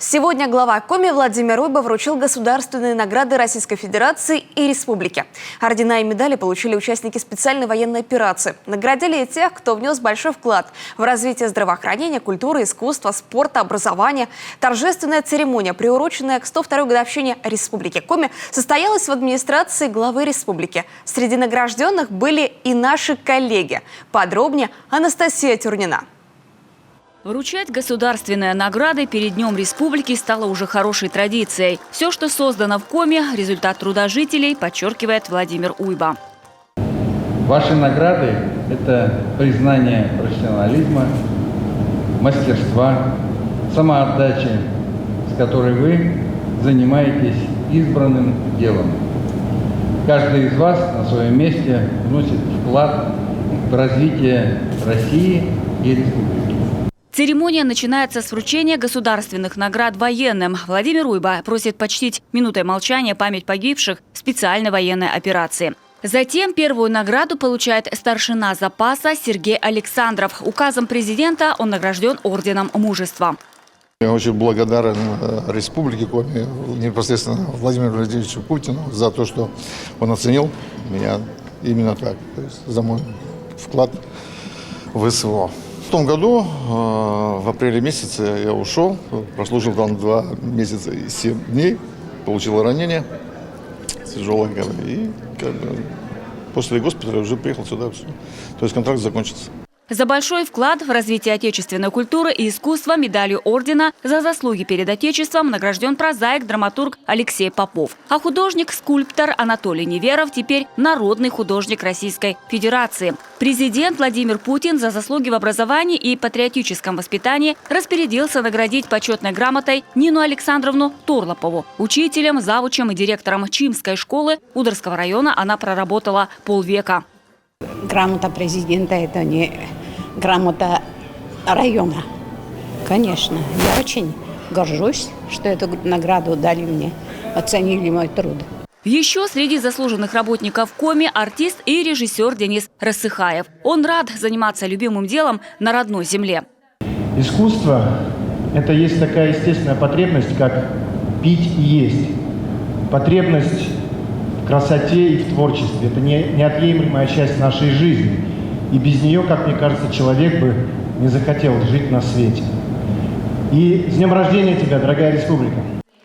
Сегодня глава Коми Владимир Уйба вручил государственные награды Российской Федерации и Республики. Ордена и медали получили участники специальной военной операции. Наградили и тех, кто внес большой вклад в развитие здравоохранения, культуры, искусства, спорта, образования. Торжественная церемония, приуроченная к 102-й годовщине Республики Коми, состоялась в администрации главы республики. Среди награжденных были и наши коллеги. Подробнее Анастасия Тюрнина. Вручать государственные награды перед Днем Республики стало уже хорошей традицией. Все, что создано в Коми, результат труда жителей, подчеркивает Владимир Уйба. Ваши награды – это признание профессионализма, мастерства, самоотдачи, с которой вы занимаетесь избранным делом. Каждый из вас на своем месте вносит вклад в развитие России и республики. Церемония начинается с вручения государственных наград военным. Владимир Уйба просит почтить минутой молчания память погибших в специальной военной операции. Затем первую награду получает старшина запаса Сергей Александров. Указом президента он награжден орденом мужества. Я очень благодарен Республике Коми, непосредственно Владимиру Владимировичу Путину за то, что он оценил меня именно так, то есть за мой вклад в СВО. В том году, в апреле месяце, я ушел, прослужил там 2 месяца и 7 дней, получил ранение тяжелое, и после госпиталя уже приехал сюда. То есть контракт закончится. За большой вклад в развитие отечественной культуры и искусства медалью ордена за заслуги перед Отечеством награжден прозаик, драматург Алексей Попов. А художник-скульптор Анатолий Неверов теперь народный художник Российской Федерации. Президент Владимир Путин за заслуги в образовании и патриотическом воспитании распорядился наградить почетной грамотой Нину Александровну Торлопову. Учителем, завучем и директором Чимской школы Удырского района она проработала полвека. Грамота президента – это не грамота района. Конечно, я очень горжусь, что эту награду дали мне, оценили мой труд. Еще среди заслуженных работников Коми артист и режиссер Денис Рассыхаев. Он рад заниматься любимым делом на родной земле. Искусство – это есть такая естественная потребность, как пить и есть. Потребность в красоте и в творчестве. Это неотъемлемая часть нашей жизни. И без нее, как мне кажется, человек бы не захотел жить на свете. И с днем рождения тебя, дорогая республика!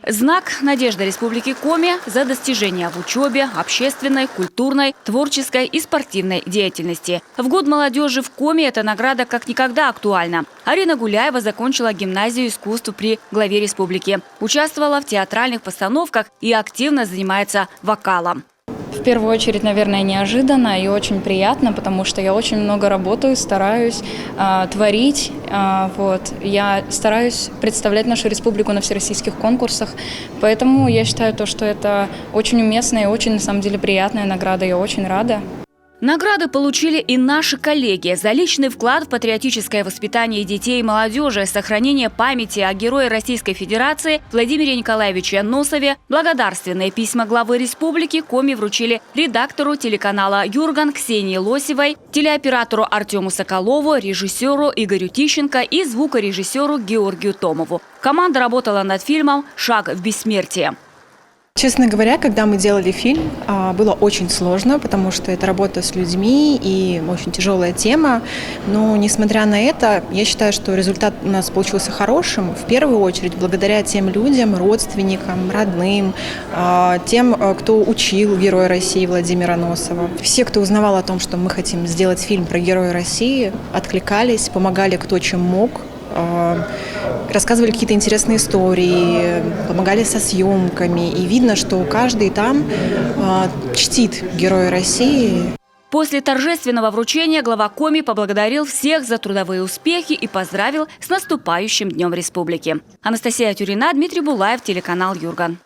Знак надежды Республики Коми за достижения в учебе, общественной, культурной, творческой и спортивной деятельности. В год молодежи в Коми эта награда как никогда актуальна. Арина Гуляева закончила гимназию искусств при главе республики. Участвовала в театральных постановках и активно занимается вокалом. В первую очередь, наверное, неожиданно и очень приятно, потому что я очень много работаю, стараюсь творить. Я стараюсь представлять нашу республику на всероссийских конкурсах, поэтому я считаю, что это очень уместная и очень, на самом деле, приятная награда. Я очень рада. Награды получили и наши коллеги за личный вклад в патриотическое воспитание детей и молодежи, сохранение памяти о герое Российской Федерации Владимире Николаевиче Носове. Благодарственные письма главы республики Коми вручили редактору телеканала «Юрган» Ксении Лосевой, телеоператору Артему Соколову, режиссеру Игорю Тищенко и звукорежиссеру Георгию Томову. Команда работала над фильмом «Шаг в бессмертие». Честно говоря, когда мы делали фильм, было очень сложно, потому что это работа с людьми и очень тяжелая тема. Но, несмотря на это, я считаю, что результат у нас получился хорошим. В первую очередь, благодаря тем людям, родственникам, родным, тем, кто учил Героя России Владимира Носова. Все, кто узнавал о том, что мы хотим сделать фильм про Героя России, откликались, помогали кто чем мог. Рассказывали какие-то интересные истории, помогали со съемками. И видно, что каждый там чтит Героя России. После торжественного вручения глава Коми поблагодарил всех за трудовые успехи и поздравил с наступающим Днем Республики. Анастасия Тюрнина, Дмитрий Булаев, телеканал «Юрган».